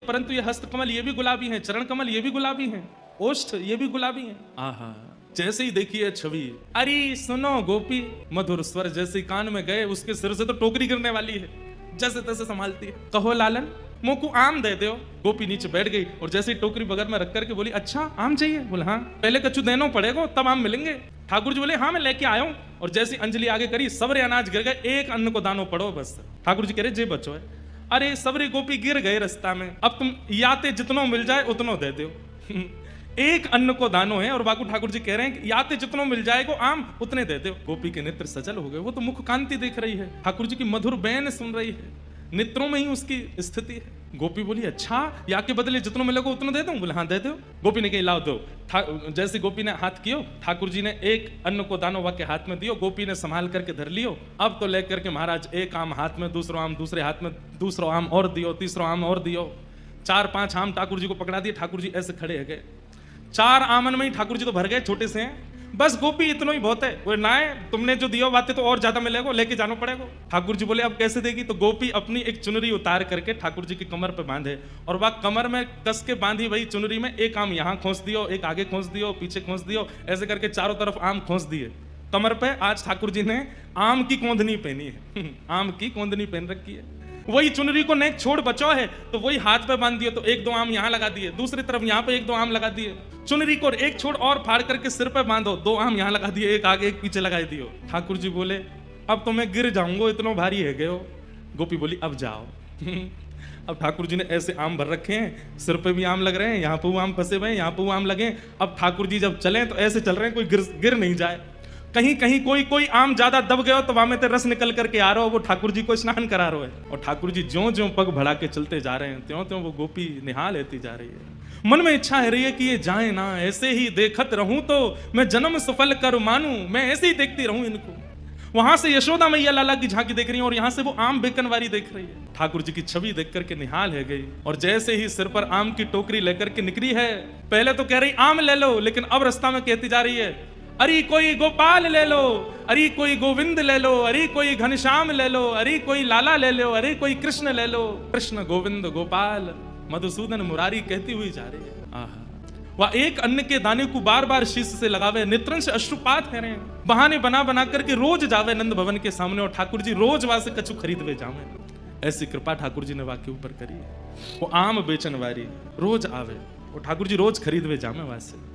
परंतु ये हस्तकमल ये भी गुलाबी हैं, चरण कमल ये भी गुलाबी हैं, ओष्ठ ये भी गुलाबी हैं। आहा, जैसे ही देखिए छवि, अरे सुनो गोपी, मधुर स्वर जैसे कान में गए उसके सिर से तो टोकरी गिरने वाली है, जैसे तैसे संभालती है। कहो लालन मोको आम दे दो। गोपी नीचे बैठ गई और जैसे ही टोकरी बगल में रख करके बोली, अच्छा आम चाहिए? बोले हाँ। पहले कच्चू देना पड़ेगा तब आम मिलेंगे। ठाकुर जी बोले हाँ मैं लेके आया हूं। और जैसी अंजलि आगे करी, सबरे अनाज गिर गए, एक अन्न को दानो पड़ो बस। ठाकुर जी कह रहे जे बच्चो है। अरे सबरे गोपी गिर गए रास्ता में, अब तुम याते जितनो मिल जाए उतनो दे दो। एक अन्न को दानो है और बाकू ठाकुर जी कह रहे हैं कि याते जितनो मिल जाएगा आम उतने दे दो। गोपी के नेत्र सजल हो गए, वो तो मुख कांति देख रही है, ठाकुर जी की मधुर बैन सुन रही है, नेत्रों में ही उसकी स्थिति है। गोपी बोली अच्छा, या के बदले जितनों मिलेगा उतना दे दूं? बोले हाँ दे दो। गोपी ने कही लाओ दो। जैसे गोपी ने हाथ कियो, ठाकुर जी ने एक अन्न को दानो के हाथ में दियो, गोपी ने संभाल करके धर लियो। अब तो लेकर के महाराज एक आम हाथ में, दूसरा आम दूसरे हाथ में, दूसरा आम और दियो, तीसरा आम और दियो, 4-5 आम ठाकुर जी को पकड़ा दिए। ठाकुर जी ऐसे खड़े गए, 4 आमन में ही ठाकुर जी तो भर गए, छोटे से हैं। बस गोपी इतना ही बहुत है। वो ना है, तुमने जो दिया बातें तो और ज्यादा मिलेगा, लेके जाना पड़ेगा। ठाकुर जी बोले अब कैसे देगी? तो गोपी अपनी एक चुनरी उतार करके ठाकुर जी की कमर पे बांधे और वह कमर में कस के बांधी वही चुनरी में एक आम यहाँ खोस दियो, एक आगे खोस दियो, पीछे खोस दियो, ऐसे करके चारों तरफ आम खोस दिए कमर पे। आज ठाकुर जी ने आम की कोंदनी पहनी है, आम की कोंदनी पहन रखी है। वही चुनरी को नेक छोड़ बचाओ है तो वही हाथ पे बांध दिए, तो 1-2 आम यहाँ लगा दिए, दूसरी तरफ यहाँ पे 1-2 आम लगा दिए। चुनरी को एक छोड़ और फाड़ करके सिर पे बांधो, 2 आम यहाँ लगा दिए, एक आगे एक पीछे लगा दियो। ठाकुर जी बोले अब तो मैं गिर जाऊंगा, इतना भारी है गए हो। गोपी बोली अब जाओ। अब ठाकुर जी ने ऐसे आम भर रखे हैं, सिर पे भी आम लग रहे हैं, यहाँ पे आम फंसे हुए हैं, यहाँ पे आम लगे। अब ठाकुर जी जब चले तो ऐसे चल रहे हैं कोई गिर नहीं जाए। कहीं कहीं कोई आम ज्यादा दब गया तो वहां में रस निकल करके आ रहा हो, वो ठाकुर जी को स्नान करा रहा है। और ठाकुर जी ज्यों ज्यों पग बढ़ा के चलते जा रहे हैं, त्यों त्यों वो गोपी निहाल लेती जा रही है। मन में इच्छा है रही है कि ये जाए ना, ऐसे ही देखत रहूं तो मैं जन्म सफल कर मानूं, मैं ऐसे ही देखती रहूं इनको। वहां से यशोदा मैया लाला की झांकी देख रही है और यहाँ से वो आम बेकनवारी देख रही है। ठाकुर जी की छवि देख करके निहाल है गई और जैसे ही सिर पर आम की टोकरी लेकर के निकली है, पहले तो कह रही आम ले लो, लेकिन अब रास्ता में कहती जा रही है अरे कोई गोपाल ले लो, अरे कोई गोविंद ले लो, अरे कोई घनश्याम ले लो, अरे कोई लाला ले लो, अरे कोई कृष्ण ले लो। कृष्ण गोविंद गोपाल मधुसूदन मुरारी कहती हुई जा रही है। आहा, वह एक अन्न के दाने को बार बार शीश से लगावे, नेत्रन से अश्रुपात है रहे, बहाने बना बना करके रोज जावे नंद भवन के सामने और ठाकुर जी रोज वहां से कछु खरीद वे जावे। ऐसी कृपा ठाकुर जी ने वाके ऊपर करी। वो आम बेचन वारी रोज आवे और ठाकुर जी रोज खरीद वे जावे वहां से।